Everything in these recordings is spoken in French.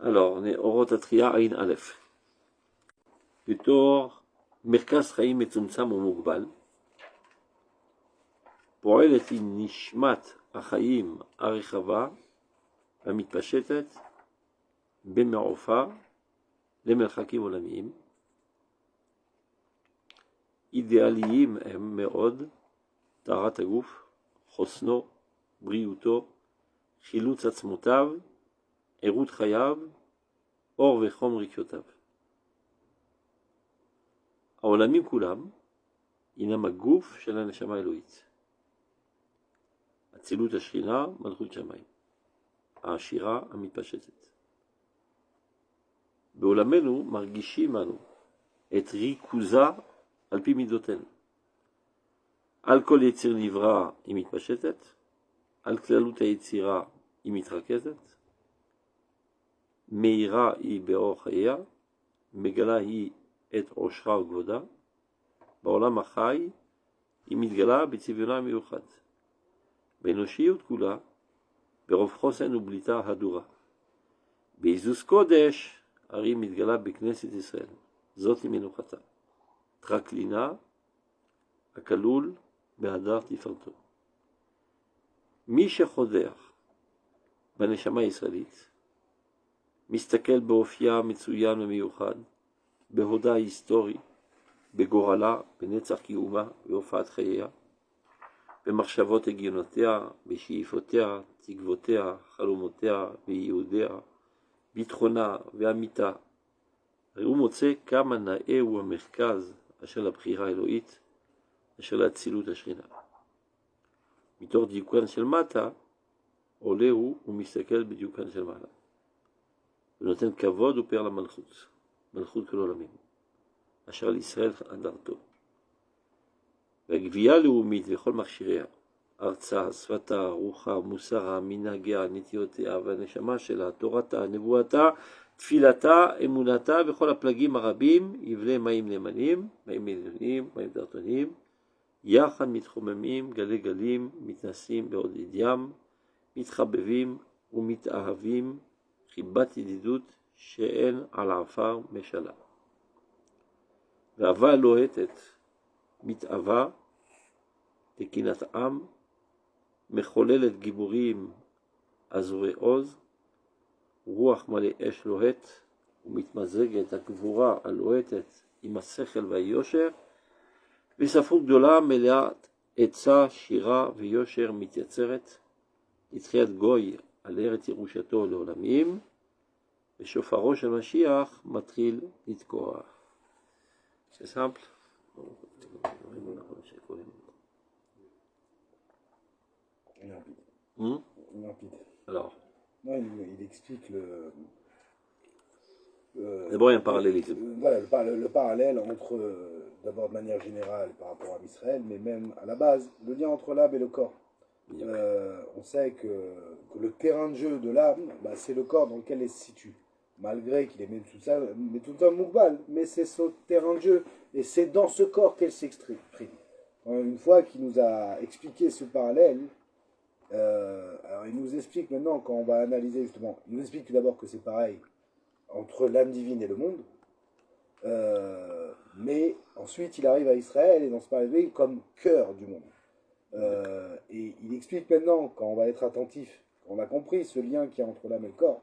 Alors, on est Orot Atria Ain Aleph. בתור מרכז חיים מצומצם ומוגבל, פועלת היא נשמת החיים הרחבה המתפשטת במעופה למרחקים עולמיים. אידיאליים הם מאוד טהרת הגוף, חוסנו, בריאותו, חילוץ עצמותיו, עירות חייו, אור וחום רגשותיו. העולמים כולם הינם הגוף של הנשמה האלוהית. אצילות השכינה, מלכות שמיים. העשירה המתפשטת. בעולמנו מרגישים אנו את ריכוזה על פי מידותינו. על כל יציר נברא היא מתפשטת, על כללות היצירה היא מתרכזת, מאירה היא באור חייה, מגלה היא את עושרה וכבודה, בעולם החי היא מתגלה בצביונה המיוחד. באנושיות כולה, ברוב חוסן ובליטה הדורה. בעיזוז קודש, הרי מתגלה בכנסת ישראל. זאת היא מנוחתה. טרקלינה, הכלול בהדר תפארתו. מי שחודח בנשמה הישראלית, מסתכל באופייה המצוין ומיוחד, בהודעה היסטורי, בגורלה, בנצח קיומה, בהופעת חייה, במחשבות הגיונותיה, בשאיפותיה, תקוותיה, חלומותיה וייעודיה, ביטחונה ואמיתה. הרי הוא מוצא כמה נאה הוא המרכז אשר לבחירה האלוהית, אשר להצילות השכינה. מתוך דיוקן של מטה, עולה הוא ומסתכל בדיוקן של מעלה. ונותן כבוד ופאר למלכות, מלכות כל עולמים, אשר לישראל אדרתו. והגבייה הלאומית וכל מכשיריה, ארצה, שפתה, רוחה, מוסרה, מנהגיה, נטיותיה והנשמה שלה, תורתה, נבואתה, תפילתה, אמונתה וכל הפלגים הרבים, יבלה מים נאמנים, מים עליונים, מים תחתונים, יחד מתחוממים, גלי גלים, מתנסים בעוד ים, מתחבבים ומתאהבים, חיבת ידידות שאין על העפר משלה. ואהבה לוהטת, מתאווה, תקינת עם, מחוללת גיבורים עזורי עוז, רוח מלא אש לוהט, ומתמזגת הגבורה הלוהטת עם השכל והיושר, וספרות גדולה מלאת עצה, שירה ויושר מתייצרת, לתחיית גוי על ארץ ירושתו לעולמים, ושופרו של משיח מתחיל לתקוע. C'est simple. Alors. Non, il explique D'abord, il y a un parallélisme. Voilà, le parallèle entre, d'abord de manière générale par rapport à Israël, mais même à la base, le lien entre l'âme et le corps. On sait que le terrain de jeu de l'âme, bah, c'est le corps dans lequel elle se situe. Malgré qu'il est même tout un moukbal, mais c'est son terrain de jeu, et c'est dans ce corps qu'elle s'exprime. Une fois qu'il nous a expliqué ce parallèle, alors il nous explique maintenant, quand on va analyser justement, il nous explique d'abord que c'est pareil entre l'âme divine et le monde, mais ensuite il arrive à Israël, et dans ce parallèle comme cœur du monde. Et il explique maintenant, quand on va être attentif, quand on a compris ce lien qu'il y a entre l'âme et le corps,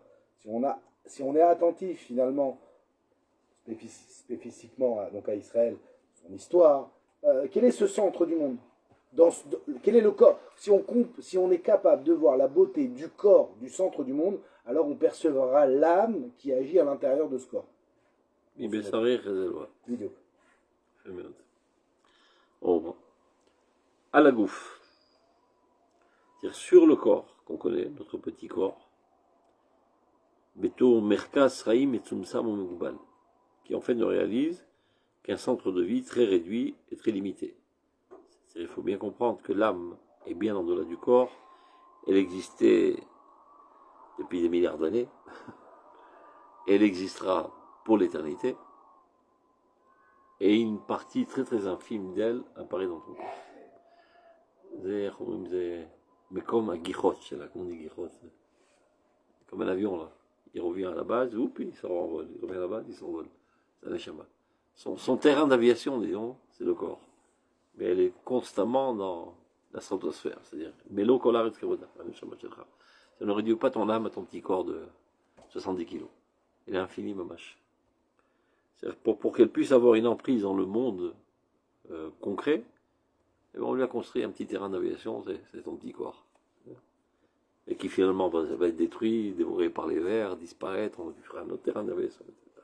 si on est attentif finalement, spécifiquement donc à Israël, son histoire, quel est ce centre du monde? Quel est le corps? Si on est capable de voir la beauté du corps, du centre du monde, alors on percevra l'âme qui agit à l'intérieur de ce corps. À la gouf, c'est-à-dire sur le corps qu'on connaît, notre petit corps, Beto Merkaz Raïm et Tsumsam Mugbal, qui en fait ne réalise qu'un centre de vie très réduit et très limité. Il faut bien comprendre que l'âme est bien en delà du corps, elle existait depuis des milliards d'années, elle existera pour l'éternité, et une partie très très infime d'elle apparaît dans ton corps. Mais comme un guichot, c'est là qu'on dit guichot, comme un avion là. il revient à la base, oups, il sort en vol. Il revient à la base, il s'envole. C'est un neshama. Son terrain d'aviation, disons, c'est le corps. Mais elle est constamment dans la stratosphère, c'est-à-dire, Melo Kolar et Tkevoda, un neshama Shelcha. Ça ne réduit pas ton âme à ton petit corps de 70 kilos. Elle est infinie, mamash. C'est-à-dire, pour qu'elle puisse avoir une emprise dans le monde concret, et on lui a construit un petit terrain d'aviation, c'est ton petit corps. Et qui finalement va être détruit, dévoré par les vers, disparaître, on fera un autre terrain d'aviation, etc.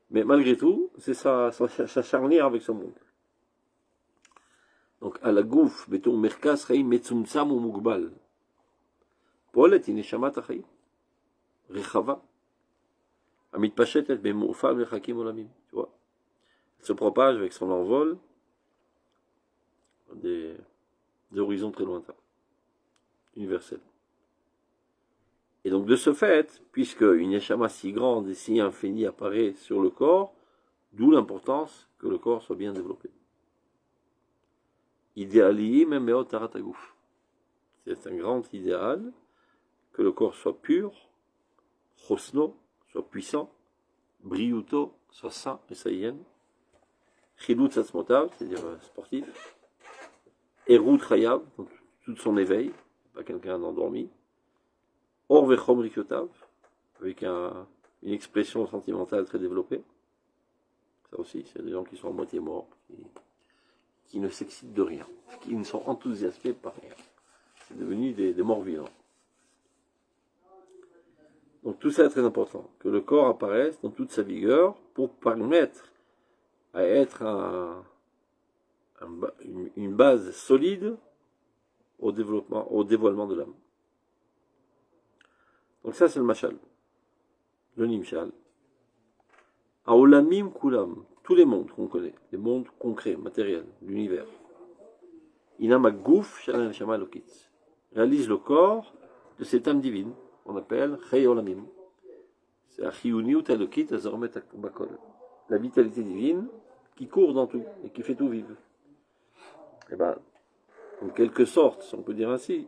Mais malgré tout, c'est sa charnière avec ce monde. Donc, à la gouf, beton merkas chaim metzumtzam ou mugbal. פועלת היא נשמת החיים, רחבה, המתפשטת במאופל מרחקים עולמים, tu vois. Elle se propage avec son envol des horizons très lointains, universels. Et donc de ce fait, puisque une neshama si grande et si infinie apparaît sur le corps, d'où l'importance que le corps soit bien développé. Idéalim meot tarataguf. C'est un grand idéal que le corps soit pur, chosno, soit puissant, briuto, soit sain et saïen, chilut satsmotav, c'est-à-dire sportif, erut chayav, donc tout son éveil, pas quelqu'un d'endormi, or vechom rikyotav, avec une expression sentimentale très développée, ça aussi, c'est des gens qui sont à moitié morts, qui ne s'excitent de rien, qui ne sont enthousiasmés par rien. C'est devenu des morts vivants. Donc tout ça est très important, que le corps apparaisse dans toute sa vigueur pour permettre à être une base solide au dévoilement de l'âme. Donc ça c'est le mashal, le nimshal. Aolamim kulam, tous les mondes qu'on connaît, les mondes concrets, matériels, l'univers. Inama gouf shalal shama lokitz, réalise le corps de cette âme divine. On appelle Chei Olamim. C'est la Chiyuniut Elokit Azormet Bakol. La vitalité divine qui court dans tout et qui fait tout vivre. Et bien, en quelque sorte, si on peut dire ainsi,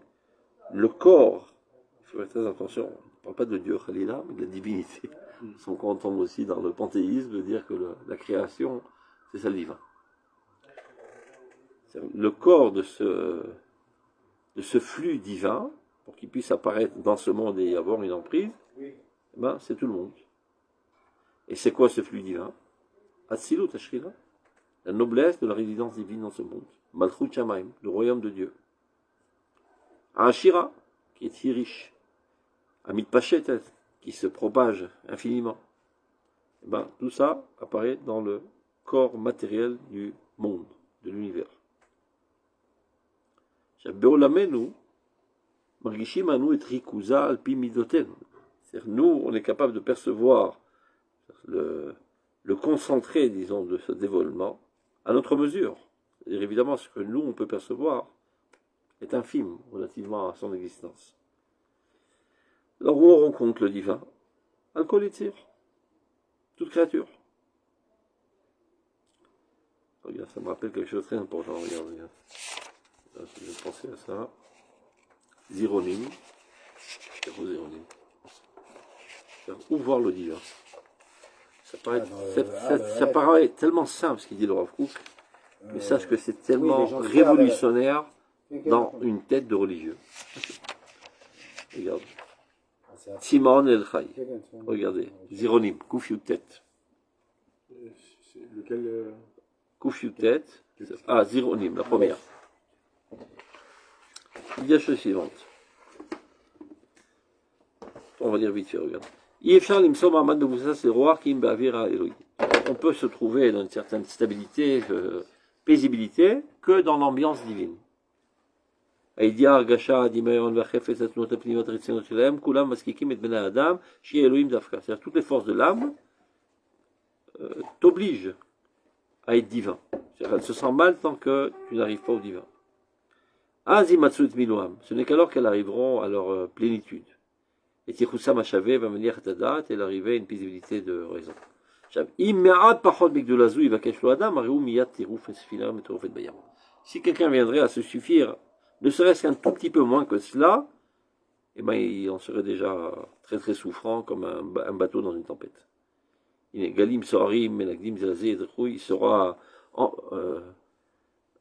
le corps, il faut faire très attention, on ne parle pas de Dieu Khalila, mais de la divinité. On entend aussi dans le panthéisme de dire que la création, c'est ça le divin. Le corps de ce flux divin, pour qu'il puisse apparaître dans ce monde et y avoir une emprise, eh ben, c'est tout le monde. Et c'est quoi ce flux divin? Atsilut Ashrila, la noblesse de la résidence divine dans ce monde. Malchut Shamaim, le royaume de Dieu. Ashira, qui est si riche. Amit Pachetet, qui se propage infiniment. Eh ben, tout ça apparaît dans le corps matériel du monde, de l'univers. Beolamenu, Margishim anu et rikuza alpi midoten. C'est-à-dire, nous, on est capable de percevoir le concentré, disons, de ce dévoilement à notre mesure. C'est-à-dire, évidemment, ce que nous, on peut percevoir est infime relativement à son existence. Alors, où on rencontre le divin? Al-Kolitzir, toute créature. Regarde, ça me rappelle quelque chose de très important. Regarde. Là, je vais penser à ça. Zironim. Où voir le divin? Ça paraît tellement simple ce qu'il dit le Rav Kook, mais sache que c'est tellement révolutionnaire dans une tête de religieux. Regarde. Simon El Chai. Regardez. Zironim. Koufiou tête. Lequel Koufiou tête. Ah, Zironim, la première. Il y a la chose suivante. On va dire vite fait, regarde. On peut se trouver dans une certaine stabilité, paisibilité, que dans l'ambiance divine. C'est-à-dire toutes les forces de l'âme t'obligent à être divin. Elle se sent mal tant que tu n'arrives pas au divin. Ce n'est qu'alors qu'elles arriveront à leur plénitude. Et Tichoussa Machavé va venir à Tadat et l'arrivée à une paisibilité de raison. Si quelqu'un viendrait à se suffire, ne serait-ce qu'un tout petit peu moins que cela, eh ben, on serait déjà très très souffrant comme un bateau dans une tempête. Galim Soharim, Menagdim Zazé, il sera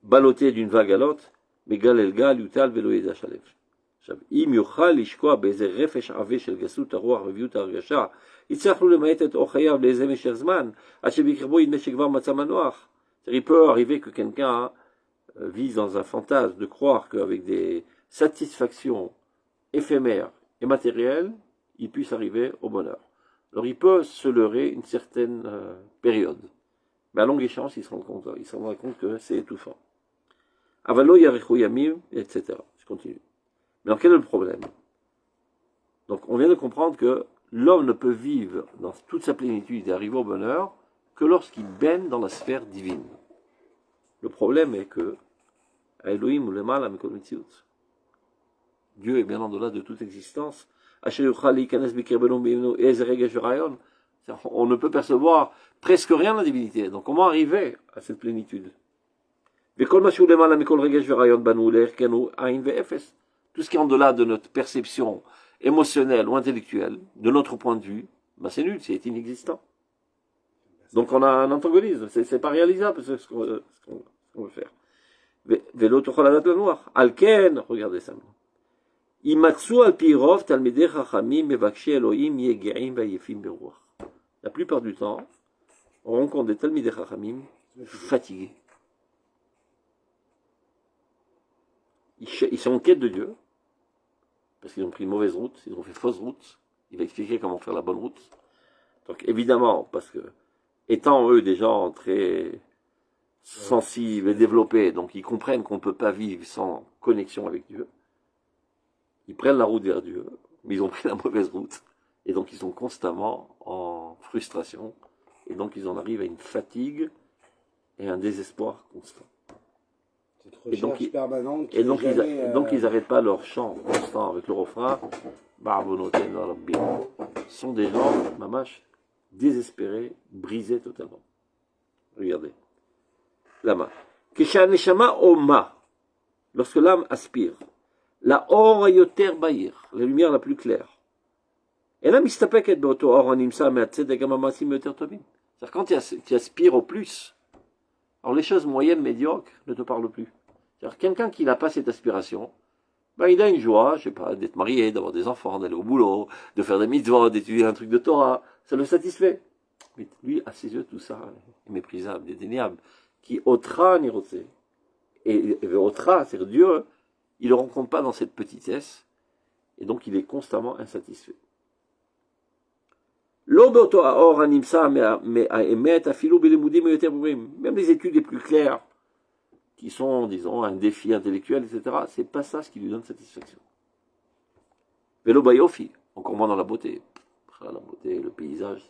ballotté d'une vague à l'autre, mais Gal El Gal, Yutal, Velo Yeda Shalev. עכשיו, אם יוכל לשקוע באיזה רפש עבה של גסות הרוח ורביעות ההרגשה, יצטרך לו למעט את אור חייו לאיזה משך זמן, עד שבקרבו ידמה שכבר מצא מנוח. Il peut arriver que quelqu'un vise dans un fantasme de croire qu'avec des satisfactions éphémères et matérielles, il puisse arriver au bonheur. Alors il peut se leurrer une certaine période. Mais à longue échéance, il se rendra compte que c'est étouffant. Avalo yarechu yamim, etc. Je continue. Mais alors quel est le problème? Donc on vient de comprendre que l'homme ne peut vivre dans toute sa plénitude et arriver au bonheur que lorsqu'il baigne dans la sphère divine. Le problème est que Elohim ou Lemala Mikol Mitziut, Dieu est bien en delà de toute existence. On ne peut percevoir presque rien de la divinité. Donc comment arriver à cette plénitude? Tout ce qui est en delà de notre perception émotionnelle ou intellectuelle, de notre point de vue, ben c'est nul, c'est inexistant. Donc on a un antagonisme, c'est pas réalisable ce qu'on veut faire. Regardez ça. La plupart du temps, on rencontre des Talmidei Chachamim fatigués. Ils sont en quête de Dieu, parce qu'ils ont pris une mauvaise route, ils ont fait fausse route. Il va expliquer comment faire la bonne route. Donc évidemment, parce que, étant eux des gens très sensibles et développés, donc ils comprennent qu'on ne peut pas vivre sans connexion avec Dieu, ils prennent la route vers Dieu, mais ils ont pris la mauvaise route, et donc ils sont constamment en frustration, et donc ils en arrivent à une fatigue et un désespoir constant. Et donc, ils n'arrêtent pas leur chant constant avec le refrain. Ce sont des gens, mamash, désespérés, brisés totalement. Regardez. Lama. Lorsque l'âme aspire, la or yoter bahir, la lumière la plus claire. Et là, c'est-à-dire quand tu aspires au plus, alors les choses moyennes, médiocres, ne te parlent plus. C'est-à-dire quelqu'un qui n'a pas cette aspiration, ben il a une joie, je sais pas, d'être marié, d'avoir des enfants, d'aller au boulot, de faire des mitzvot, d'étudier un truc de Torah, ça le satisfait. Mais lui, à ses yeux, tout ça est méprisable, dédaignable. Qui ôtera nirotse. Et ôtera, c'est-à-dire Dieu, il ne le rencontre pas dans cette petitesse, et donc il est constamment insatisfait. Même les études les plus claires, qui sont, disons, un défi intellectuel, etc., c'est pas ça ce qui lui donne satisfaction. Velo bayofi, encore moins dans la beauté. La beauté, le paysage,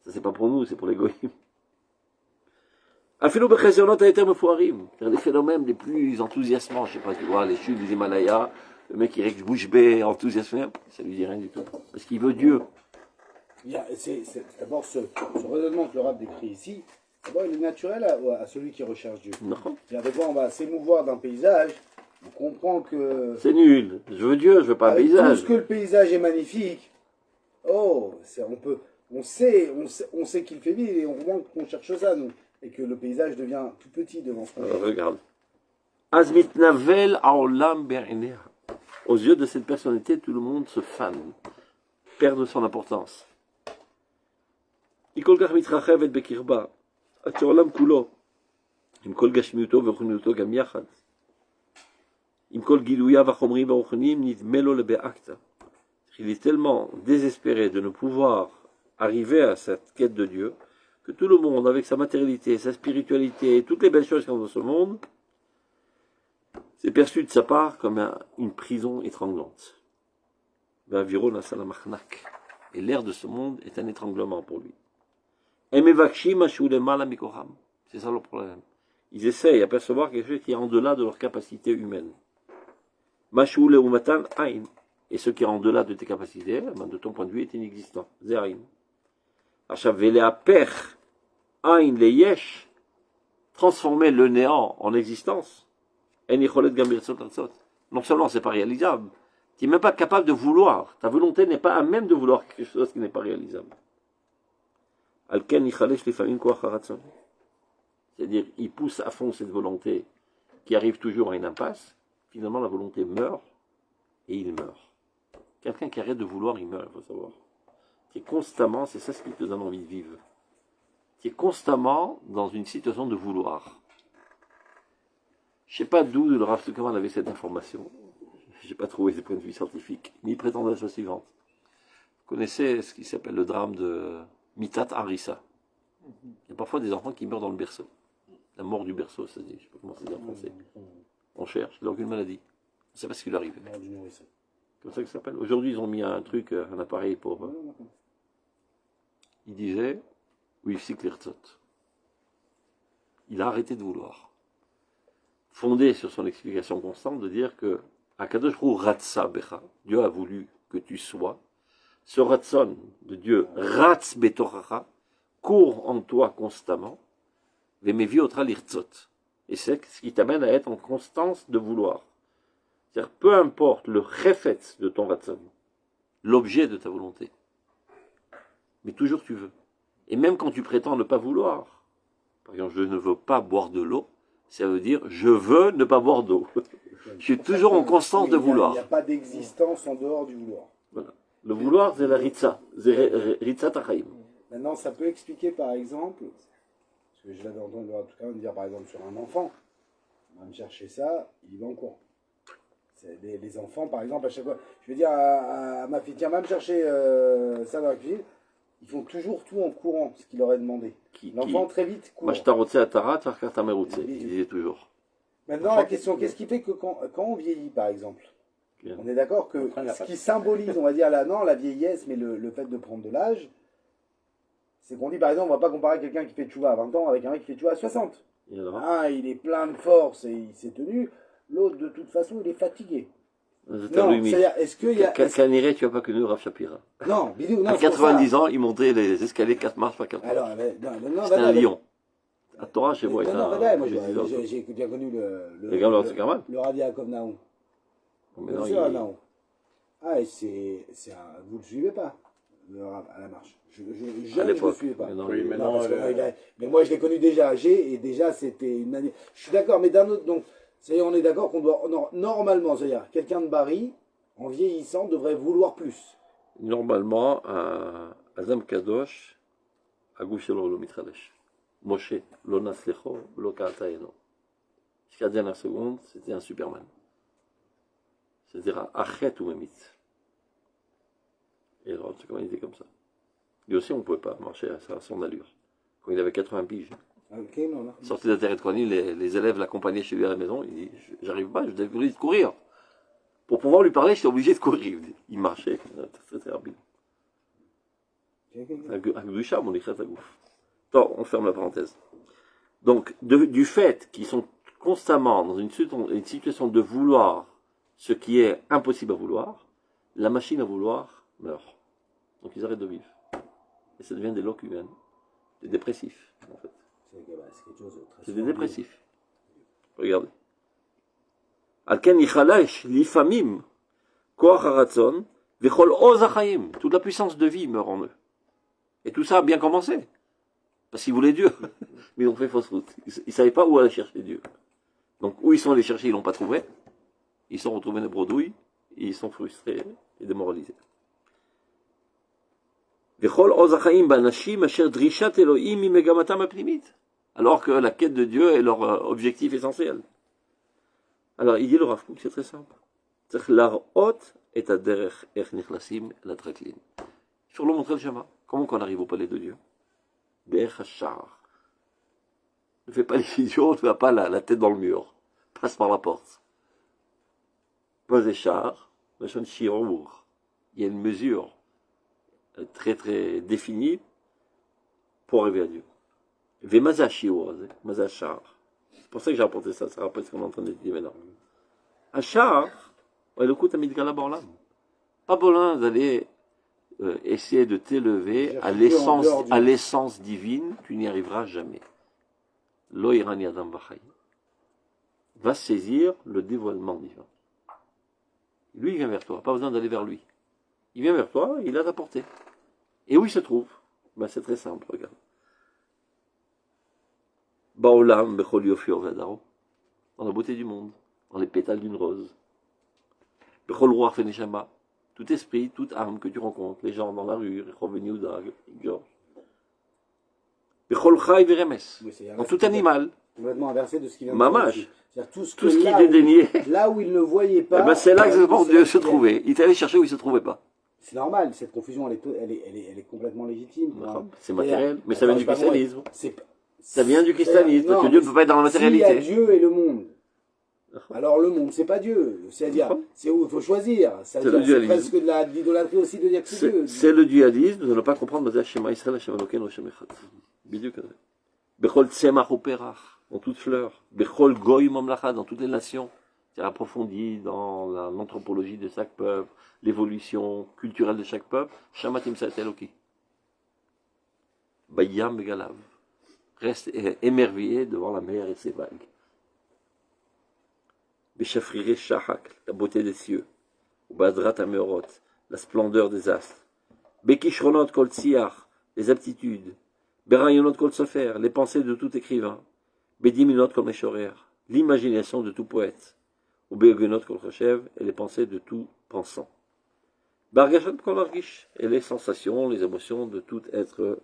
ça c'est pas pour nous, c'est pour les goyim. Afilo bechezionot haeter mefuarim, c'est-à-dire les phénomènes les plus enthousiasmants, je sais pas, tu vois, les chutes des Himalayas, le mec qui règle bouche bée, enthousiasmé, ça lui dit rien du tout. Parce qu'il veut Dieu. C'est d'abord ce raisonnement que le Rav décrit ici. D'abord, il est naturel à celui qui recherche Dieu. Non. Des fois, on va s'émouvoir d'un paysage, on comprend que... C'est nul. Je veux Dieu, je veux pas un paysage. Parce que le paysage est magnifique, on sait qu'il fait vivre et on comprend qu'on cherche ça, nous. Et que le paysage devient tout petit devant ce qu'on fait. Regarde. Azmit navel aolam be'ineh. Aux yeux de cette personnalité, tout le monde se fane, perd de son importance. היא כל כך מתרחבת בקרבה, עד שהעולם כולו, עם כל גשמיותו ורוחניותו גם יחד, עם כל גילוייו החומריים והרוחניים, נדמה לו לבאקתא. Il est tellement désespéré de ne pouvoir arriver à cette quête de Dieu, que tout le monde, avec sa matérialité, sa spiritualité, et toutes les belles choses qu'il y a dans ce monde, c'est perçu de sa part comme une prison étranglante. Et l'air de ce monde est un étranglement pour lui. C'est ça le problème. Ils essayent à percevoir quelque chose qui est en delà de leur capacité humaine. Et ce qui est en delà de tes capacités, de ton point de vue, est inexistant. Transformer le néant en existence. Non seulement c'est pas réalisable, Tu n'es même pas capable de vouloir. Ta volonté n'est pas à même de vouloir quelque chose qui n'est pas réalisable. Alken ichalesh lefamim koach haratzon. C'est-à-dire, il pousse à fond cette volonté qui arrive toujours à une impasse. Finalement, la volonté meurt et il meurt. Quelqu'un qui arrête de vouloir, il meurt, il faut savoir. Tu es constamment, c'est ça ce qui te donne envie de vivre. Tu es constamment dans une situation de vouloir. Je ne sais pas d'où le Rav Zuckerman avait cette information. Je n'ai pas trouvé des points de vue scientifiques, mais il prétend la chose suivante. Vous connaissez ce qui s'appelle le drame de Mitat Harissa. Il y a parfois des enfants qui meurent dans le berceau. La mort du berceau, ça dit, je ne sais pas comment c'est dit en français. On cherche, il n'a aucune maladie. On ne sait pas ce qui lui arrive. Comme ça que ça s'appelle. Aujourd'hui, ils ont mis un truc, un appareil pour... Il disait, oui, Siklertzot. Il a arrêté de vouloir. Fondé sur son explication constante de dire que Akadosh Hu Ratsa Becha, Dieu a voulu que tu sois, ce Ratson de Dieu, Ratz Betoracha, court en toi constamment, Vemeviotra Lirtzot. Et c'est ce qui t'amène à être en constance de vouloir. C'est-à-dire, peu importe le Chefetz de ton Ratson, l'objet de ta volonté, mais toujours tu veux. Et même quand tu prétends ne pas vouloir, par exemple, je ne veux pas boire de l'eau, ça veut dire je veux ne pas boire d'eau. Je suis toujours en constance de vouloir. Il n'y a pas d'existence en dehors du vouloir. Voilà. Le vouloir, c'est la ritza. C'est ritza tachaim. Maintenant, ça peut expliquer, par exemple, parce que je l'avais entendu en tout cas dire, par exemple, sur un enfant, on va me chercher ça, il va en courant. Les enfants, par exemple, à chaque fois, je vais dire à ma fille, tiens, va me chercher ça dans la cuisine, ils font toujours tout en courant, ce qu'il leur est demandé. L'enfant, très vite, court. Moi, je t'arrotse à Tara, tu vas ta meroutse. Il disait toujours. Maintenant, la question, qu'est-ce qui fait que quand on vieillit, par exemple, on est d'accord que ce qui symbolise, on va dire, la vieillesse, mais le fait de prendre de l'âge, c'est qu'on dit, par exemple, on ne va pas comparer quelqu'un qui fait tchouva à 20 ans avec un mec qui fait tchouva à 60. Il est plein de force et il s'est tenu. L'autre, de toute façon, il est fatigué. Non, c'est-à-dire, est-ce qu'il y a... Kaniré, tu n'as pas connu Rav Shapira. Non, bidou, non. À 90 ans, il montait les escaliers 4 marches par 4 marches. C'était un lion. À Torah, chez moi, moi, j'ai bien connu le Rav Yaakov Naou. Bien sûr, Naou. C'est un... Vous ne le suivez pas, le Rav, à la marche. Je ne le suivais pas. Mais moi, je l'ai connu déjà âgé, et déjà, c'était une manière... Je suis d'accord, mais d'un autre... Donc, c'est-à-dire, on est d'accord qu'on doit... Normalement, c'est-à-dire, quelqu'un de Bari, en vieillissant, devrait vouloir plus. Normalement, Azam Kadosh, Agushelo lo mitradesh. Moshe, lo naslecho, lo ka'atayeno. Jusqu'à la dernière seconde, c'était un Superman. C'est-à-dire, achet ou memit. Et alors, tu sais comment il était comme ça. Lui aussi, on ne pouvait pas marcher à son allure. Quand il avait 80 piges. Okay, non. Sorti d'intérêt de Kohanim, les élèves l'accompagnaient chez lui à la maison. Il dit, j'arrive pas, je devais obligé de courir. Pour pouvoir lui parler, j'étais obligé de courir. Il marchait, c'était très rapide. Agdusha, mon écrit à gouf. Bon, on ferme la parenthèse. Donc, du fait qu'ils sont constamment dans une situation de vouloir ce qui est impossible à vouloir, la machine à vouloir meurt. Donc ils arrêtent de vivre. Et ça devient des locumens, des dépressifs, en fait. C'est des dépressifs. Regardez. Alken yichalash lifamim koach haratzon vechol oz hachaim. Toute la puissance de vie meurt en eux. Et tout ça a bien commencé. Parce qu'ils voulaient Dieu. Mais ils ont fait fausse route. Ils ne savaient pas où aller chercher Dieu. Donc où ils sont allés chercher, ils ne l'ont pas trouvé. Ils se sont retrouvés des bredouilles. Et ils sont frustrés et démoralisés. Vechol oz hachaim banashim asher drishat Elohim mimegamatam apnimit. Alors que la quête de Dieu est leur objectif essentiel. Alors, il dit le Rav Kook, c'est très simple. C'est l'arot et aderech ech nichlasim la traklin. Il faut leur montrer le schéma. Comment qu'on arrive au palais de Dieu? Derech hachar. Ne fais pas les idiots, ne fais pas la tête dans le mur. Passe par la porte. Posez char, machin shirour. Il y a une mesure très très définie pour arriver à Dieu. Vemazashio, mazashar. C'est pour ça que j'ai apporté ça, ça rappelle ce qu'on est en train de dire maintenant. Achar, le coup, t'as mis de gala borlam. Pas besoin d'aller essayer de t'élever à l'essence divine, tu n'y arriveras jamais. Lo irani adam bachai. Va saisir le dévoilement divin. Lui, il vient vers toi, pas besoin d'aller vers lui. Il vient vers toi, il est à ta portée. Et où il se trouve? Ben, c'est très simple, regarde. Baolam, Bechol Yofi Ovadaro, dans la beauté du monde, dans les pétales d'une rose. Bechol Ruach Feneshama, tout esprit, toute âme que tu rencontres, les gens dans la rue, Rechov Yehuda, Georges. Bechol Chai Veremes, dans tout animal. Complètement inversé de ce qu'il vient de Mamash. dire. C'est-à-dire tout Tout ce qui est dédaigné. Là où il ne voyait pas. Eh ben, c'est là que Dieu se trouvait. Il est allé chercher où il ne se trouvait pas. C'est normal, cette confusion, elle est complètement légitime. C'est matériel, mais ça vient du christianisme. C'est Ça vient du christianisme, parce que Dieu ne peut pas être dans la s'il y a matérialité. Dieu et le monde, alors le monde, c'est pas Dieu. C'est-à-dire, c'est où il faut choisir. C'est le dualisme. C'est presque de l'idolâtrie aussi de dire que c'est Dieu. C'est le dualisme, nous ne pas comprendre Mazal Shema Israël, Hashem Elokeinu, Hashem Echad. Bidiuk. Bechol Tzemach Uperach, dans toute fleur. Bechol Goy Mamlacha, dans toutes les nations. C'est approfondi dans l'anthropologie de chaque peuple, l'évolution culturelle de chaque peuple. Shamatim Sat Eloki. Bayam Begalav. Reste émerveillé devant la mer et ses vagues. Beshafrire Shahak, la beauté des cieux. Badrat Ameorot, la splendeur des astres. Bekishronot Kol Tsiach, les aptitudes. Berayonot Kol Sofer, les pensées de tout écrivain. Bediminot Kol Meshorer, l'imagination de tout poète. Ou Beogenot Kol Choshev, et les pensées de tout pensant. Bargashot Kol Argish, et les sensations, les émotions de tout être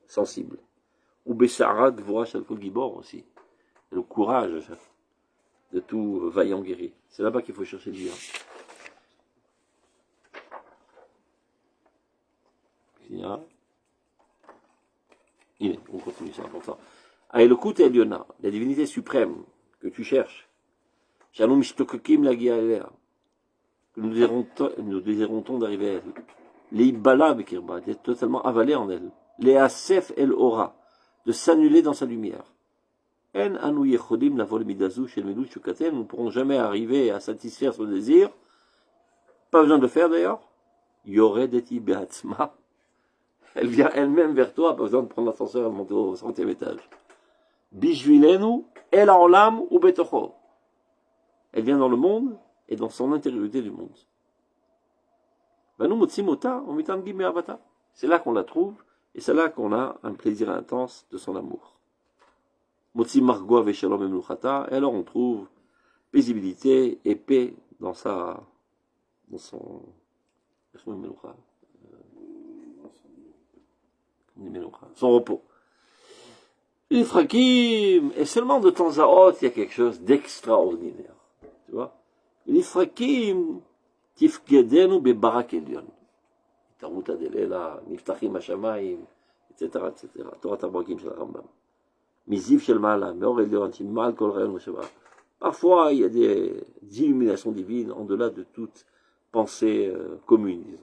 sensible. Ou Bessara Gvora Shalkol Gibor aussi. Le courage de tout vaillant guerrier. C'est là-bas qu'il faut chercher Dieu. On continue, c'est important. Aelokut Eliona, la divinité suprême que tu cherches. Shalom Ishtokokim la Gialea, que nous désirons-on d'arriver à elle. Les Ibala Bekirba, d'être totalement avalé en elle. Les Asef El Ora, de s'annuler dans sa lumière. Nous ne pourrons jamais arriver à satisfaire son désir. Pas besoin de le faire d'ailleurs. Yoredeti Behatzma. Elle vient elle-même vers toi, pas besoin de prendre l'ascenseur et de monter au 100e étage. Bishvilenu El Olam ou Betocho. Elle vient dans le monde et dans son intériorité du monde. C'est là qu'on la trouve et c'est là qu'on a un plaisir intense de son amour. Motsi Margoa Veshalom Emluchata, et alors on trouve paisibilité et paix dans son repos. L'Ifrakim, et seulement de temps à autre, il y a quelque chose d'extraordinaire. Tu vois? L'Ifrakim, Tifgedenu Bebarak Elion. Taruta Delela, Niftachim Hashamayim, etc., etc. Torah Tabrakim Shel Rambam. Mizif Shel Mala, Meor Elion, Timal Kol Re'el Mosheva. Parfois, il y a des illuminations divines en delà de toute pensée commune, disons.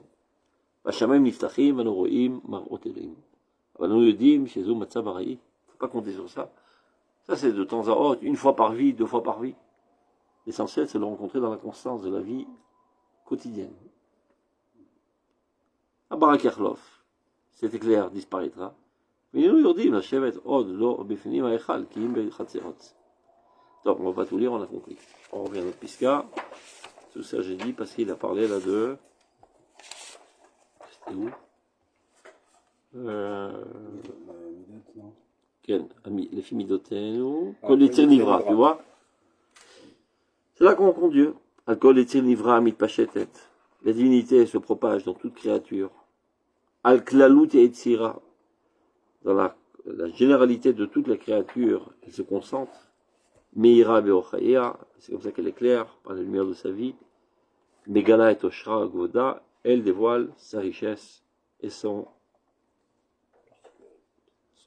Hashamayim Niftachim, Anoroim, Marot Elohim. Nous le disons, chez eux, Matzah Baraï. Il ne faut pas compter sur ça. Ça, c'est de temps à autre, une fois par vie, 2 fois par vie. L'essentiel, c'est de le rencontrer dans la constance de la vie quotidienne. Abarak Yachlof, cet éclair disparaîtra. Mais nous, on dit, la chevet, od, lo, befinim, aechal, ki im, bechatserot. Donc, on ne va pas tout lire, on a compris. On revient à notre Pisca. Tout ça, j'ai dit, parce qu'il a parlé là de... C'était où? Les filles Midotenu, Kol Etir Nivra, tu vois? C'est là qu'on rencontre Dieu. Al-Kol Etir Nivra, Amit Pachetet. La divinité se propage dans toute créature. Al-Klalut et Etzira. Dans la généralité de toute la créature, elle se concentre. Meira Beochaïa, c'est comme ça qu'elle éclaire par la lumière de sa vie. Megala et Oshra Gvoda, elle dévoile sa richesse et son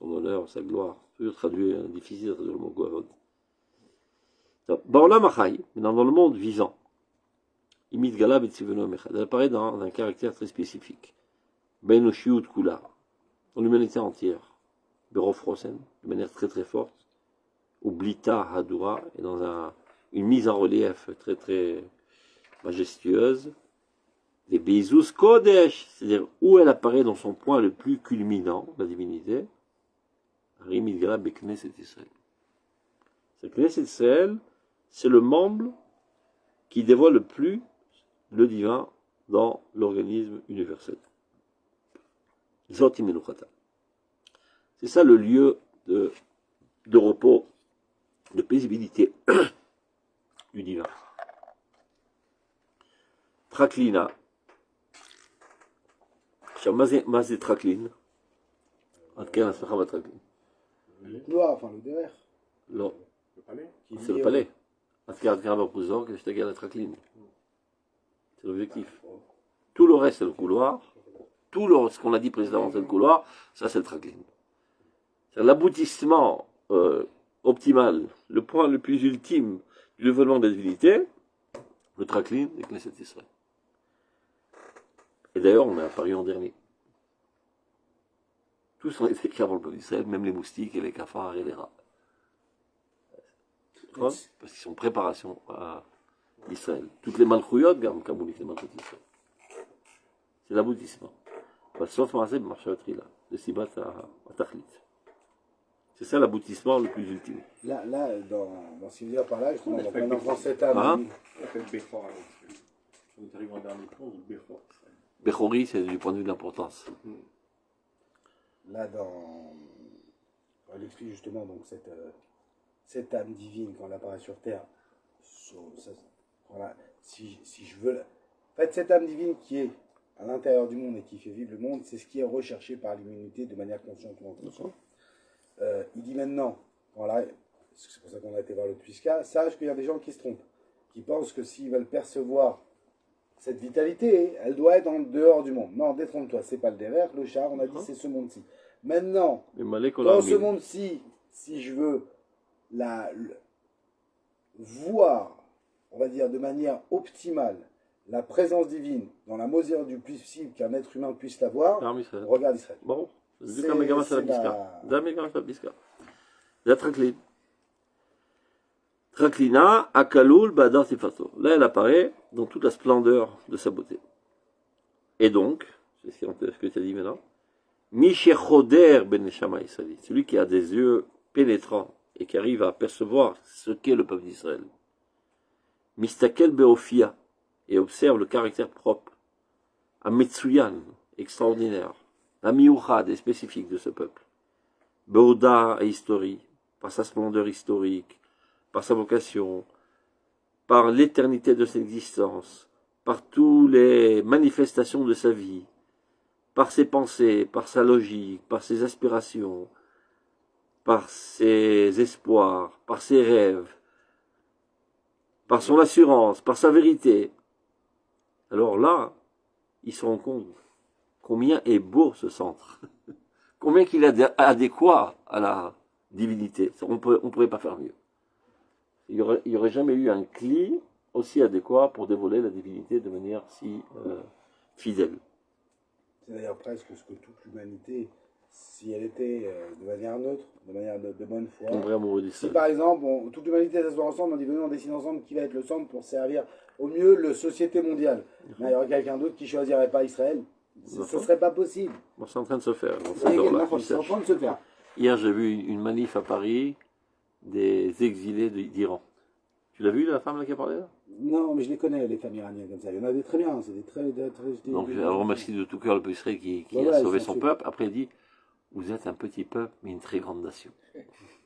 honneur, sa gloire. Toujours traduit, difficile de traduire le mot Gvod. Baolam Achai, dans le monde vivant. Imit Galab et Tziveno Mechad. Elle apparaît dans un caractère très spécifique. Ben Oshiut Kula, dans l'humanité entière. Berof Rosen, de manière très très forte. Ou Blita Hadura, et dans une mise en relief très très majestueuse. Les Beizous Kodesh, c'est-à-dire où elle apparaît dans son point le plus culminant, la divinité. Rimit Galab et Knesset Israël. C'est Knesset Israël, c'est le membre qui dévoile le plus le divin dans l'organisme universel. Zoti Menuchata. C'est ça le lieu de repos, de paisibilité du divin. Traklina. מה זה טרקלין? עד כן הסמכה בטרקלין. Le couloir, enfin le derrière. לא, Le palais. c'est le palais. עד כן בפרוזור כדי שתגיע לטרקלין. C'est l'objectif. Tout le reste c'est le couloir. Tout ce qu'on a dit précédemment c'est le couloir. Ça c'est le tracline. C'est l'aboutissement optimal, le point le plus ultime du développement de la divinité, le tracline et Knesset Israël. Et d'ailleurs, on est à Paris en dernier. Tous ont été écrits avant le peuple d'Israël, même les moustiques et les cafards et les rats. Parce qu'ils sont en préparation à Israël. Toutes les malchouyot, comme les malchouyot d'Israël. C'est l'aboutissement. Sauf Maaseh B'Machshavat-Tchila, le Sibat à Tachlit. C'est ça l'aboutissement le plus ultime. Là dans ce qu'il veut dire par là, justement, donc maintenant dans cette âme. On fait le Bechor. On arrive en dernier plan, le Bechor. Bechori, c'est du point de vue de l'importance. Là, elle explique justement donc cette âme divine quand elle apparaît sur terre. Voilà, si je veux. En fait, cette âme divine qui est à l'intérieur du monde et qui fait vivre le monde, c'est ce qui est recherché par l'humanité de manière consciente ou inconsciente. Il dit maintenant, voilà, c'est pour ça qu'on a été voir le Puisca, sache qu'il y a des gens qui se trompent, qui pensent que s'ils veulent percevoir cette vitalité, elle doit être en dehors du monde. Non, détrompe-toi, c'est pas le derrière, le char, on a dit c'est ce monde-ci. Maintenant, dans ce monde-ci, si je veux voir, on va dire de manière optimale, la présence divine dans la mesure du possible qu'un être humain puisse l'avoir, regarde Israël. Bon, c'est comme Megama Salabiska. La Traklin. Traklina, Akaloul, Badar Tifato. Là, elle apparaît dans toute la splendeur de sa beauté. Et donc, c'est ce que tu as dit maintenant, Mishechoder Ben Neshama Israël, celui qui a des yeux pénétrants et qui arrive à percevoir ce qu'est le peuple d'Israël. Mistakel Beofia, et observe le caractère propre, à Metsuyan, extraordinaire, à Miouchad et spécifique de ce peuple, Beouda et historique, par sa splendeur historique, par sa vocation, par l'éternité de son existence, par toutes les manifestations de sa vie, par ses pensées, par sa logique, par ses aspirations, par ses espoirs, par ses rêves, par son assurance, par sa vérité. Alors là, il se rend compte combien est beau ce centre, combien qu'il est adéquat à la divinité. On pourrait pas faire mieux. Il y aurait jamais eu un cli aussi adéquat pour dévoiler la divinité de manière si fidèle. C'est d'ailleurs presque ce que toute l'humanité, si elle était de manière neutre, de manière de bonne foi. Un vrai amoureux d'Israël. Si par exemple, toute l'humanité s'assoit ensemble, on dit venez, on dessine ensemble qui va être le centre pour servir au mieux la société mondiale. Mais il y aurait quelqu'un d'autre qui choisirait pas Israël. Ce ne serait pas possible. Bon, c'est en train de se faire. C'est en train de se faire. Hier, j'ai vu une manif à Paris des exilés d'Iran. Tu l'as vu, la femme là qui a parlé là? Non, mais je les connais, les femmes iraniennes comme ça. Il y en a des très bien. C'est des très. Donc, je remercie de tout cœur le peuple israélien qui a sauvé son peuple. Après, il dit vous êtes un petit peuple, mais une très grande nation.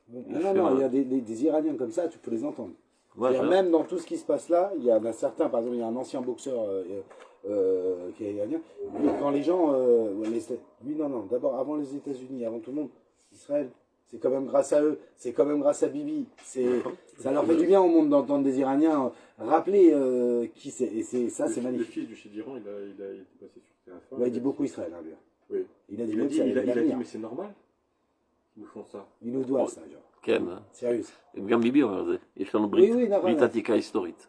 Non, il y a des Iraniens comme ça, tu peux les entendre. Même dans tout ce qui se passe là, il y a un certain, par exemple, il y a un ancien boxeur qui est iranien. Quand les gens. Lui, non, d'abord, avant les États-Unis, avant tout le monde, Israël. C'est quand même grâce à eux, c'est quand même grâce à Bibi. Ça leur fait du bien au monde d'entendre des Iraniens rappeler qui c'est. Et ça, c'est magnifique. Le fils du chef d'Iran, il a été passé sur TF1. Ouais, il dit beaucoup Israël, hein, lui. Oui. Il a dit, mais c'est normal qu'ils nous font ça. Ils nous doivent ça, genre. כן, Sérieux. גם ביבי אומר את זה, יש לנו ברית עתיקה היסטורית.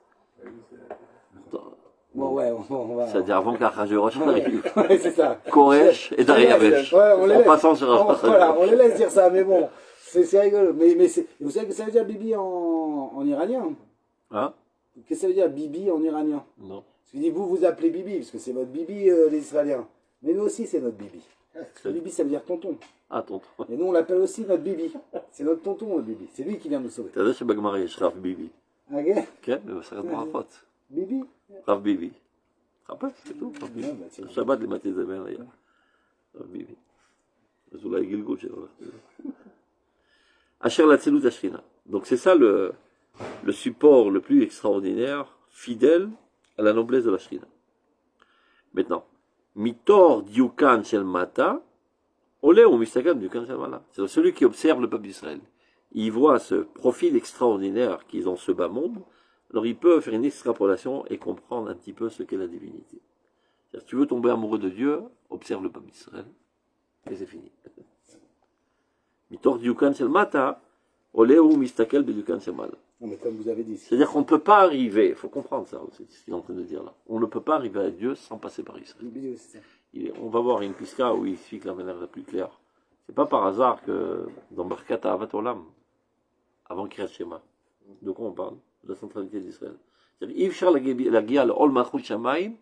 Bon, ouais, on va... C'est-à-dire avant qu'Achashverosh arrive. Ouais, c'est ça. Koresh et Dariavesh. Ouais, en passant sur voilà, on les laisse dire ça, mais bon, c'est rigolo. Mais vous savez que ça veut dire Bibi en iranien? Hein? Qu'est-ce que ça veut dire Bibi en iranien? Non. Parce que vous appelez Bibi, parce que c'est votre Bibi, les Israéliens. Mais nous aussi, c'est notre Bibi. Parce que Bibi, ça veut dire tonton. Ah, tonton. Et nous, on l'appelle aussi notre Bibi. C'est notre tonton, notre Bibi. C'est lui qui vient nous sauver. אתה יודע שבגמרא יש רב ביבי. Ok? כן, במסכת ברכות. Bibi. Rav Bibi. Rappelle, c'est tout. Rav Bibi. Non, bah, tiens. Shabbat, les matins de mer, Rav Bibi. אז אולי גלגול שלו. Asher Latzelut Ashrina. Donc c'est ça le support le plus extraordinaire, fidèle à la noblesse de la Shrina. Maintenant, Mitor Diukan Shel Mata, Olé ou Mistakan Diukan Shel Mala. C'est celui qui observe le peuple d'Israël. Il voit ce profil extraordinaire qu'ils ont ce bas monde, alors il peut faire une extrapolation et comprendre un petit peu ce qu'est la divinité. Si tu veux tomber amoureux de Dieu, observe le peuple d'Israël. Et c'est fini. Mitor Diukan Shel Mata, Olé ou Mistakel Diukan Shel Mala. Non, mais comme vous avez dit, C'est-à-dire qu'on ne peut pas arriver, il faut comprendre ça aussi, ce qu'il est en train de dire là. On ne peut pas arriver à Dieu sans passer par Israël. Bibi, c'est ça. On va voir une pisca où il explique la manière la plus claire. C'est pas par hasard que dans Barkat Ahavat Olam, avant Kriyat Shema, de quoi on parle? De la centralité d'Israël. C'est-à-dire, Yivchar la Gia le Ol Malchut Shamayim,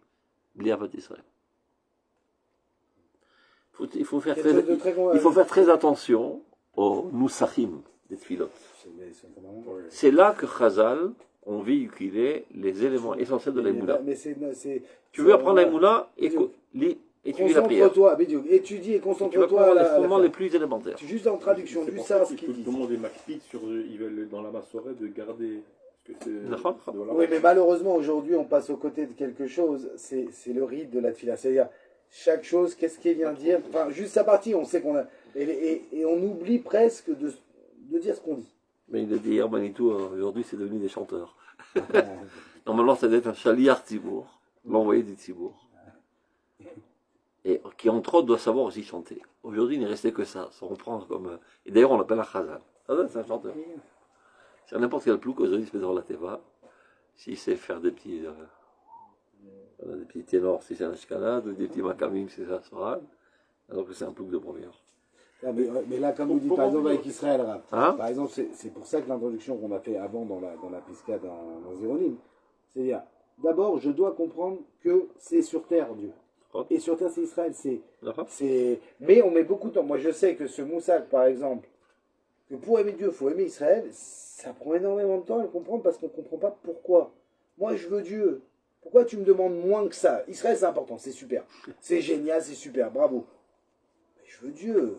bli Ahavat Israël. Il faut faire très attention aux Nusachim des Tfilot. C'est là que Chazal ont véhiculé les éléments essentiels de l'Aïmoula. Tu veux apprendre l'Aïmoula, étudie la prière. Concentre-toi, Bidiou. Étudie et Tu vas concentre-toi apprendre les fondements les plus élémentaires. juste en traduction, C'est juste pour ça, ça ce qu'il qu'il faut dit. demander Macpid sur ils veulent dans la Massorée de garder. Parce que c'est. D'accord. Oui, mais malheureusement, aujourd'hui, on passe aux côtés de quelque chose, c'est le rite de la tfila. C'est-à-dire, chaque chose, qu'est-ce qu'il vient dire? Enfin, juste sa partie, on sait qu'on a. Et on oublie presque de dire ce qu'on dit. Mais il a dit hier, Manitou, aujourd'hui c'est devenu des chanteurs. Normalement, ça doit être un chaliar Tzibour, l'envoyé du Tzibour. Et qui, entre autres, doit savoir aussi chanter. Aujourd'hui, il n'est resté que ça, se reprendre comme. Et d'ailleurs, on l'appelle un Chazal. Chazal, c'est un chanteur. C'est n'importe quel plouc, aujourd'hui, il se met dans la teva. S'il sait faire des petits ténors, si c'est un ashkanad, ou des petits makamim, si c'est un sorad, alors que c'est un plouc de première. Ah, mais là, comme vous dites, par exemple, avec Israël, Hein? par exemple, c'est pour ça que l'introduction qu'on a fait avant dans la Pisca dans Zéronim, c'est-à-dire, d'abord, je dois comprendre que c'est sur terre, Dieu. Et sur terre, c'est Israël. Mais on met beaucoup de temps. Moi, je sais que ce moussak, par exemple, que pour aimer Dieu, il faut aimer Israël, ça prend énormément de temps à le comprendre parce qu'on ne comprend pas pourquoi. Moi, je veux Dieu. Pourquoi tu me demandes moins que ça? Israël, c'est important, c'est super. C'est génial, c'est super, bravo. Mais je veux Dieu.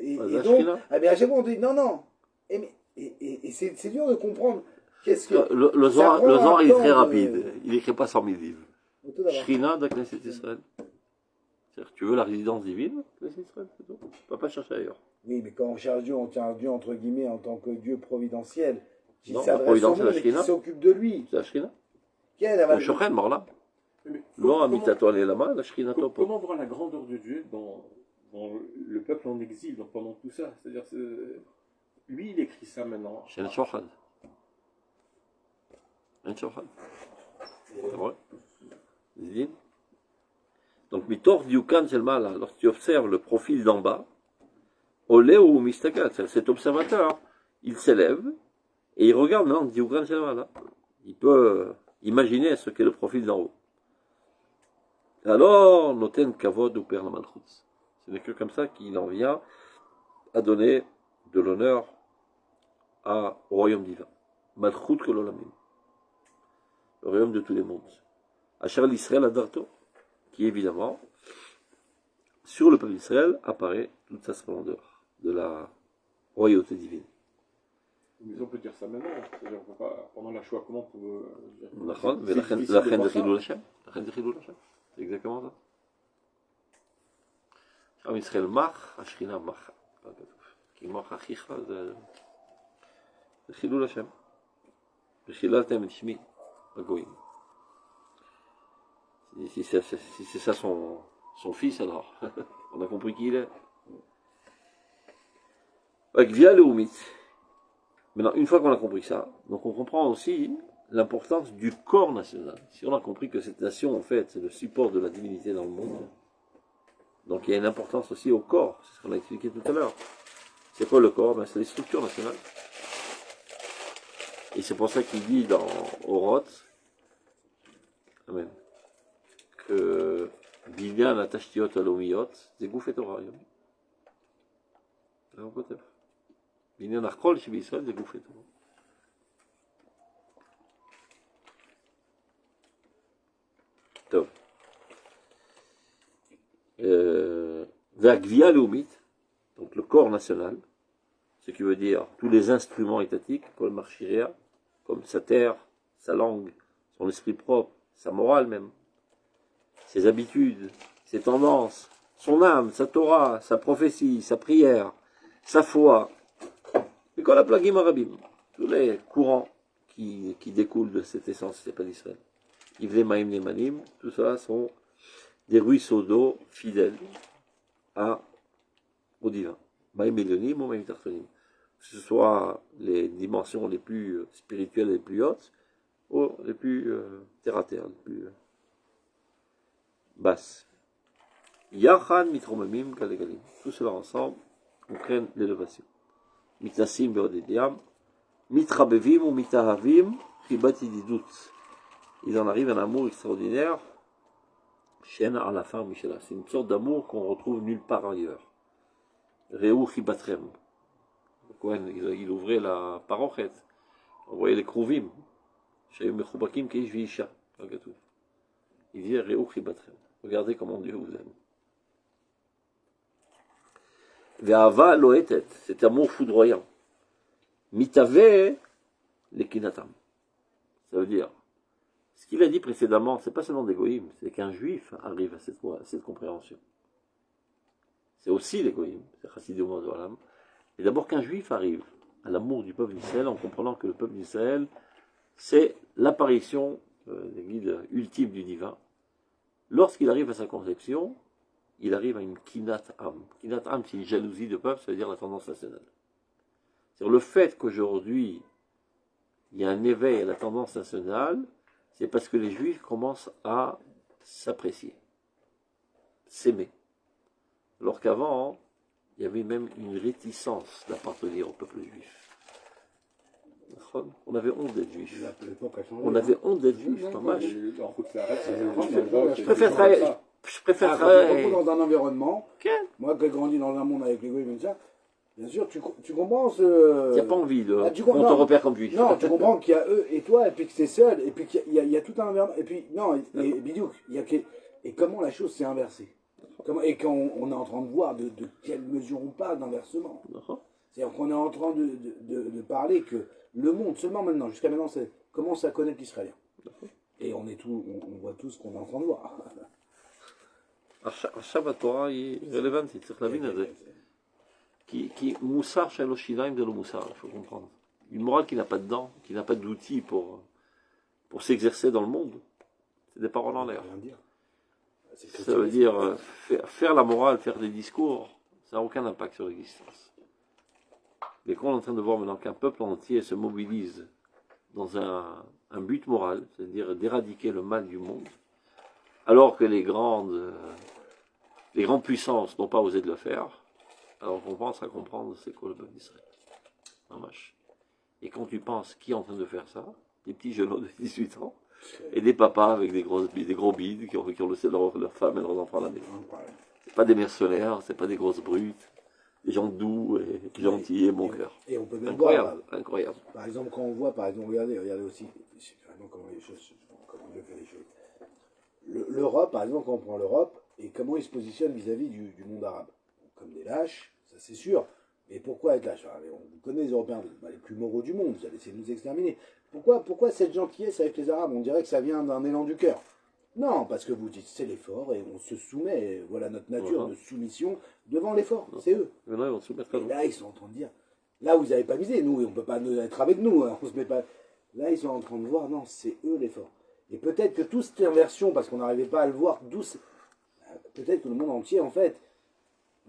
Et donc, ah bien, à chaque fois, on dit non, non. Et c'est dur de comprendre. Qu'est-ce que. Le Zohar est très rapide. Il n'écrit pas 100 000 livres. Shrina de Knesset Israël. C'est-à-dire, tu veux la résidence divine, Knesset Israël, c'est tout. Tu ne peux pas chercher ailleurs. Oui, mais quand on cherche Dieu, on tient Dieu entre guillemets en tant que Dieu providentiel. Qui Non, la s'adresse au providence, monde c'est la et qui Shrina. s'occupe de lui. C'est la Shrina. Quelle Le Shochen, mort là. Non, Amitato, elle est là-bas, la Shrina Topo. Comment voir la grandeur de Dieu dans le peuple en exil, donc pendant tout ça? C'est-à-dire, lui, il écrit ça maintenant. C'est un Shochen. Un Shochen. C'est vrai. Zidin. Donc, Mitor Diukan Shelma, là, lorsque tu observes le profil d'en bas, Olé ou Mistakat, cet observateur, il s'élève et il regarde maintenant Diukan Shelma, là. Il peut imaginer ce qu'est le profil d'en haut. Alors, Noten Kavod ou Père Malchut. Ce n'est que comme ça qu'il en vient à donner de l'honneur au royaume divin. Malchut Kololamim. Le royaume de tous les mondes. Asher l'Israël Adarto, qui évidemment, sur le peuple d'Israël, apparaît toute sa splendeur de la royauté divine. Mais on peut dire ça maintenant. C'est-à-dire, on peut pas, pendant la Shoah, comment on peut dire? Mais la reine de Chilul Hashem. La reine de Chilul Hashem. C'est exactement ça. עם ישראל מח, השכינה מחה. כי מח אחיך זה חילול השם. וחיללתם את שמי בגויים. Si c'est ça son fils, alors on a compris qui il est. Gvia Leumit. Maintenant, une fois qu'on a compris ça, donc on comprend aussi l'importance du corps national. Si on a compris que cette nation, en fait, c'est le support de la divinité dans le monde, donc il y a une importance aussi au corps, c'est ce qu'on a expliqué tout à l'heure. C'est quoi le corps? Ben, c'est les structures nationales. Et c'est pour ça qu'il dit dans Oroth, Amen, que Binyan Atashtiot Alomiyot, c'est Gouf et Torah. C'est un côté. Binyan Achkol chez Israël, c'est Gouf et Torah. טוב. והגבייה לאומית, donc le corps national, ce qui veut dire tous les instruments étatiques, comme marchiria, comme sa terre, sa langue, son esprit propre, sa morale même, ses habitudes, ses tendances, son âme, sa Torah, sa prophétie, sa prière, sa foi, et qu'on la plagim arabim, tous les courants qui découlent de cette essence, c'est pas d'Israël. Ivle Maïm Nemanim, tout ça sont des ruisseaux d'eau fidèles au divin. Maïm Elionim ou Maïm Tartonim. Que ce soit les dimensions les plus spirituelles, les plus hautes, ou les plus terre à terre, les plus basses. Yachan mitromamim kalegalim. Tout cela ensemble, on crée l'élévation. Mitnasim beodediam, mitrabevim ou mitahavim, chibatididut. Il en arrive un amour extraordinaire, Shen à la fin, Michela. C'est une sorte d'amour qu'on retrouve nulle part ailleurs. Reu chibatrem. Il ouvrait la parochet. On voyait les krouvim. Shayim mechubakim keish viisha. Il dit Reu chibatrem. Regardez comment Dieu vous aime. Ve'ava loetet. Cet amour foudroyant. Mitave lekinatam. Ça veut dire, ce qu'il a dit précédemment, c'est pas seulement d'égoïsme, c'est qu'un juif arrive à cette compréhension. C'est aussi l'égoïsme, c'est Chassidou Mozolam. Et d'abord qu'un juif arrive à l'amour du peuple d'Israël en comprenant que le peuple d'Israël, c'est l'apparition des guides ultimes du divin. Lorsqu'il arrive à sa conception, il arrive à une kinat am. Kinat am, c'est une jalousie de peuple, ça veut dire la tendance nationale. C'est-à-dire le fait qu'aujourd'hui, il y a un éveil à la tendance nationale, c'est parce que les Juifs commencent à s'apprécier, s'aimer. Alors qu'avant, il y avait même une réticence d'appartenir au peuple juif. On avait honte d'être juif. On avait honte d'être juif, Mamash. Je préfère travailler. Dans un environnement, moi qui ai grandi dans un monde avec les Goïms et ça, bien sûr, tu comprends ce... Tu n'as pas envie de... Ah, on te repère comme juif. Non, tu comprends qu'il y a eux et toi, et puis que c'est seul, et puis qu'il y a tout un environnement, et puis, non, et Bidouk, et comment la chose s'est inversée. Et quand on est en train de voir de quelle mesure on parle d'inversement. C'est-à-dire qu'on est en train de parler que le monde, seulement maintenant, jusqu'à maintenant, commence à connaître l'Israélien. Et on voit tout ce qu'on est en train de voir. עכשיו התורה היא רלוונטית, צריך להבין את זה. כי מוסר שאין לו שיניים זה לא מוסר, il faut comprendre. Une morale qui n'a pas de dents, qui n'a pas d'outils pour s'exercer dans le monde, c'est des paroles en l'air. Ça veut dire faire la morale, faire des discours, ça n'a aucun impact sur l'existence. Mais quand on est en train de voir maintenant qu'un peuple entier se mobilise dans un but moral, c'est-à-dire d'éradiquer le mal du monde, alors que les grandes puissances n'ont pas osé de le faire, alors on pense à comprendre c'est quoi le peuple d'Israël. Et quand tu penses qui est en train de faire ça, des petits jeunes de 18 ans, et des papas avec des gros bides qui ont laissé leur femme et leurs enfants à la maison. C'est pas des mercenaires, c'est pas des grosses brutes, des gens doux et gentils et bon cœur. Et on peut même incroyable, voir, incroyable. Par exemple, quand on voit, regardez aussi, comment Dieu fait les choses. L'Europe, par exemple, quand on prend l'Europe, et comment ils se positionnent vis-à-vis du monde arabe. Comme des lâches, ça c'est sûr. Mais pourquoi être lâche? On connaît les Européens, les plus moraux du monde, vous allez essayer de nous exterminer. Pourquoi cette gentillesse avec les Arabes? On dirait que ça vient d'un élan du cœur. Non, parce que vous dites c'est l'effort et on se soumet, et voilà notre nature de soumission devant l'effort, c'est eux. Et là, ils sont en train de dire, là vous n'avez pas misé, nous, on ne peut pas être avec nous, hein, on se met pas. Là, ils sont en train de voir, non, c'est eux l'effort. Et peut-être que toute cette inversion, parce qu'on n'arrivait pas à le voir, peut-être que le monde entier, en fait,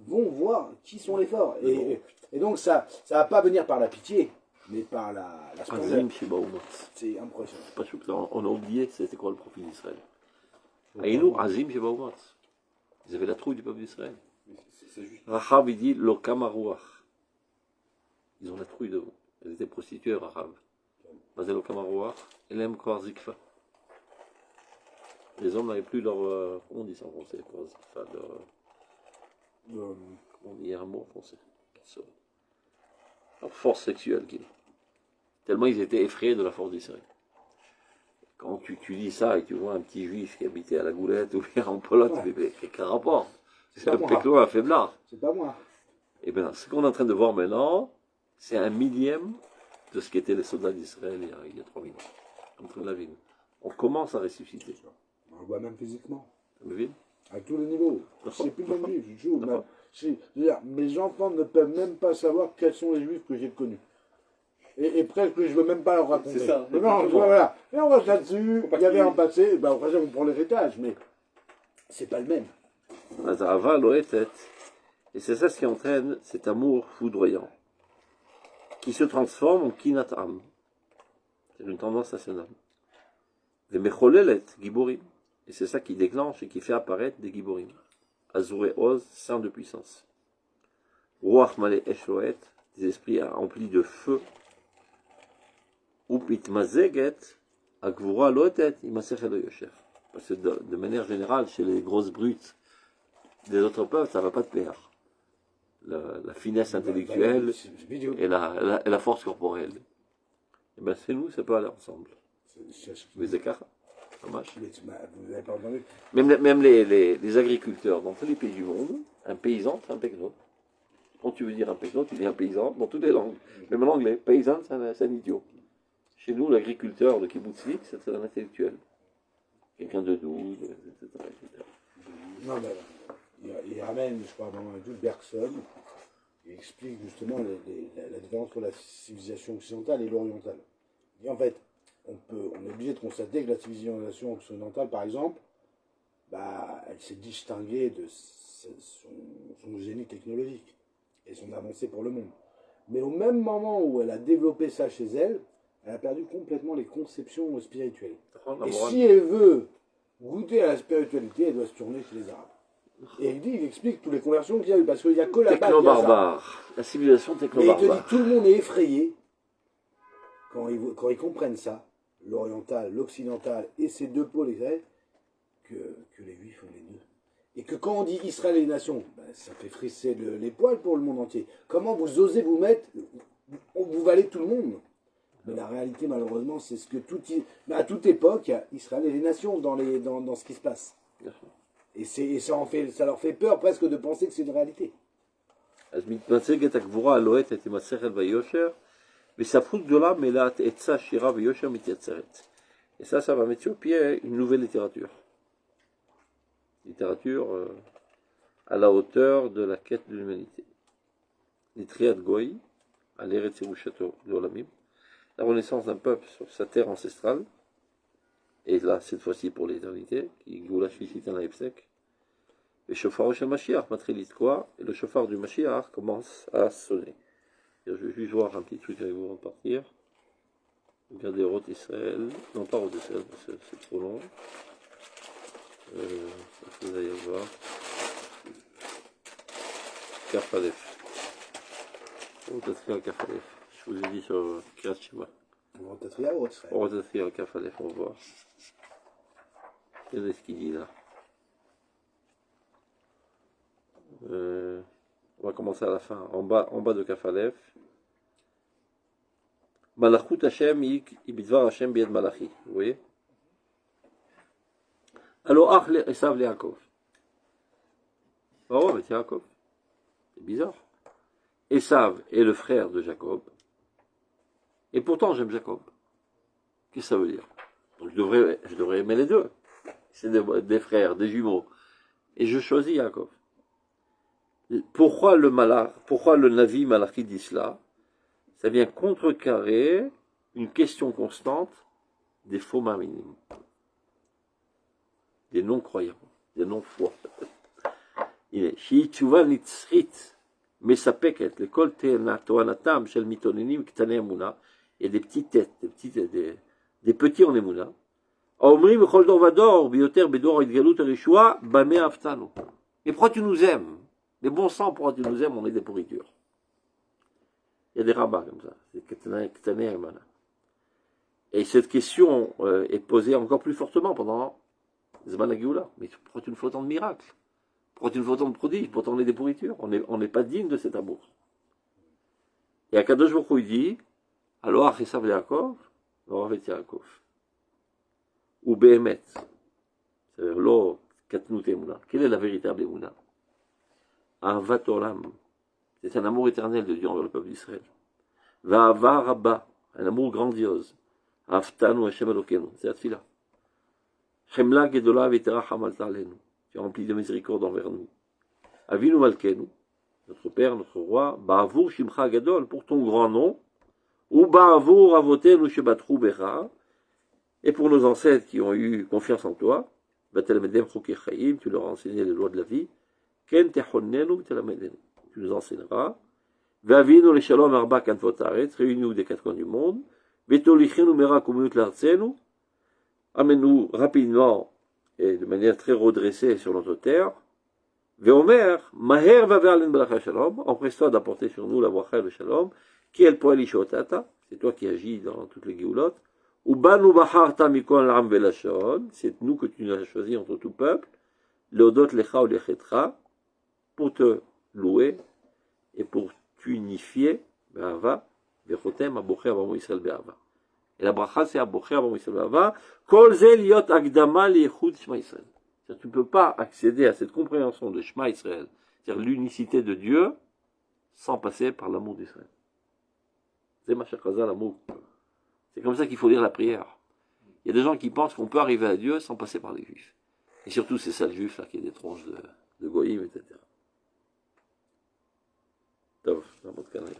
vont voir qui sont les forts. Et donc, ça ne va pas venir par la pitié, mais par la splendeur. C'est impressionnant. On a oublié c'était quoi le profil d'Israël. Aïnou, Azim, Shebaoumat. Ils avaient la trouille du peuple d'Israël. Rahab, il dit, Lokam Arouach. Ils ont la trouille de vous. Elles étaient prostituées, Rahab. Mazé Lokam Arouach, Elem Kor Zikfa. Les hommes n'avaient plus leur. Comment on dit ça en français? Comment on dit un mot en français? Leur force sexuelle. Tellement ils étaient effrayés de la force d'Israël. quand tu dis ça et tu vois un petit juif qui habitait à la Goulette ou bien en Pologne, Ouais. mais quel rapport? C'est pas un moi. péclo, un faiblard. C'est pas moi. Et bien, ce qu'on est en train de voir maintenant, c'est un millième de ce qu'étaient les soldats d'Israël il y a 3000 ans, contre la ville. On commence à ressusciter. On le voit même physiquement. Vous voyez? À tous les niveaux. C'est plus le même juif, je joue. D'accord. Je veux dire, mes enfants ne peuvent même pas savoir quels sont les juifs que j'ai connus. Et presque que je ne veux même pas leur raconter. C'est ça. Mais non, voilà. Mais on reste là-dessus. Faut pas Il y avait qu'il- un passé. Ben, après, on prend l'héritage, mais c'est pas le même. Azava loetet. Et c'est ça ce qui entraîne cet amour foudroyant, qui se transforme en kinatam. C'est une tendance nationale. Les mecholelet, giborim. Et c'est ça qui déclenche et qui fait apparaître des giborim. Azure oz, saint de puissance. Ruach male eshloet, des esprits remplis de feu. Upit mazeget, agvura loetet, imasech el yosher. Parce que de manière générale, chez les grosses brutes des autres peuples, ça ne va pas te plaire. La finesse intellectuelle et la force corporelle. Et bien, c'est nous, ça peut aller ensemble. Les écarts, ça marche. Vous n'avez pas entendu? Même les agriculteurs dans tous les pays du monde, un paysan, c'est un pecno. Quand tu veux dire un pecno, tu dis un paysan dans toutes les langues. Même en anglais, paysan, c'est un idiot. Chez nous, l'agriculteur de kibbutznik, c'est un intellectuel. Quelqu'un de doux, etc. Non, mais il ramène, je crois, à un moment donné, Bergson, il explique justement la différence entre la civilisation occidentale et l'orientale. Il dit en fait, on est obligé de constater que la civilisation occidentale, par exemple, bah, elle s'est distinguée de son génie technologique et son avancée pour le monde. Mais au même moment où elle a développé ça chez elle, elle a perdu complètement les conceptions spirituelles. Et si elle veut goûter à la spiritualité, elle doit se tourner chez les Arabes. Et il explique toutes les conversions qu'il y a eu, parce qu'il n'y a que la base. Techno-barbare. La civilisation Mais il te dit, techno-barbare. tout le monde est effrayé quand ils comprennent ça, l'oriental, l'occidental et ces deux pôles Israël, que les juifs ont les deux. Et que quand on dit Israël et les nations, ben, ça fait frisser les poils pour le monde entier. Comment vous osez vous mettre, vous valez tout le monde? Mais la réalité, malheureusement, c'est ce que à toute époque, il y a Israël et les nations dans ce qui se passe. Et ça leur fait peur presque de penser que c'est une réalité. אז מתמצגת הגבורה הלוהטת עם השכל והיושר, וספרות גדולה מלאת עצה, שירה ויושר מתייצרת. Et ça va mettre sur pied une nouvelle littérature. Littérature à la hauteur de la quête de l'humanité. Nitriat Goy, à l'Eretz Yerushato de Olamim, la renaissance d'un peuple sur sa terre ancestrale, et là, cette fois-ci pour l'éternité, qui Goula Shishit en Laïpsek, le chauffard chez Mashiach, Matrilit quoi, et le chauffard du Mashiach commence à sonner. Je vais juste voir un petit truc avec vous avant de partir. Regardez Roth Israël, non pas Roth Israël, c'est trop long. Vous allez voir. Kaf Aleph. Roth Israël, Kaf Aleph. Je vous ai dit sur Kirat Shema. Roth Israël, Kaf Aleph, on va voir. Regardez ce qu'il dit là. On va commencer à la fin, en bas de Kaf Aleph. Malachut Hashem ibidvar Hashem bied Malachi. Vous voyez? Alors, Ach Esav le Yaakov. Oh, mais c'est Yaakov. C'est bizarre. Esav est le frère de Jacob. Et pourtant, j'aime Jacob. Qu'est-ce que ça veut dire? Donc, je devrais aimer les deux. C'est des frères, des jumeaux. Et je choisis Yaakov. Pourquoi le Navi Malachi dit cela? Ça vient contrecarrer une question constante des faux marminim, des non-croyants, des non-foi. Il est Shiitchuva nitzrit mesapeket lekol toanatam shel mitonenim ktane emuna. Il y a des petites têtes, des petits en emuna. Omrim bechol dor vador bioter bedor idgalut arishua bame aftanu. Et pourquoi tu nous aimes? Les bons sangs, pourquoi tu nous aimes? On est des pourritures. Il y a des rabats comme ça. C'est Ketane Emana. Et cette question est posée encore plus fortement pendant Zman HaGeoula. Mais pourquoi tu nous fais autant de miracles? Pourquoi tu nous fais autant de prodiges? Pourtant on est des pourritures. On n'est pas digne de cet amour. Et Akadosh Baruch Hu dit, alors Achesav Yaakov, alors Yaakov. ou Behemet. C'est-à-dire, lo katnut emuna. Quelle est la véritable emuna? Ahavat olam. C'est un amour éternel de Dieu envers le peuple d'Israël. Va'ava rabba. Un amour grandiose. Aftanu Hashem Elokenu. C'est la tfila. Chemla gedola v'teracham alta alenu. Tu es rempli de miséricorde envers nous. Avinu malkenu. Notre Père, notre Roi. Ba'avur shimcha gadol. Pour ton grand nom. Ou ba'avur avotenu shebatru becha. Et pour nos ancêtres qui ont eu confiance en toi. Batelmedem chokei chayim. Tu leur as enseigné les lois de la vie. Ken techonnenu v'telamedenu. Tu nous enseigneras. V'avinu le shalom arba kanfot haaretz. Réunis-nous des quatre coins du monde. V'tolichenu mera kumut l'artzenu. Amène-nous rapidement et de manière très redressée sur notre terre. Veomer, maher vave'alen balacha shalom, empresse-toi d'apporter sur nous la bracha et le shalom, qui est le poel ishotata, c'est toi qui agis dans toutes les géoulottes. Ubanu bacharta mikol l'am velashon, c'est nous que tu nous as choisi entre tout peuple, leodot lecha ou lechetra, pour te louer et pour t'unifier, be'ava, vechotem abocher avamo Israël be'ava. Et la bracha, c'est Abocher Avamo Yisrael Be'ava. Kol ze liot akdama liechut Shema Yisrael. Tu ne peux pas accéder à cette compréhension de Shema Yisrael, c'est-à-dire l'unicité de Dieu, sans passer par l'amour d'Israël. C'est ma chakaza, l'amour. C'est comme ça qu'il faut lire la prière. Il y a des gens qui pensent qu'on peut arriver à Dieu sans passer par les Juifs. Et surtout ces sales Juifs là qui ont des tronches de goïm, etc. טוב, נעמוד כאן היום.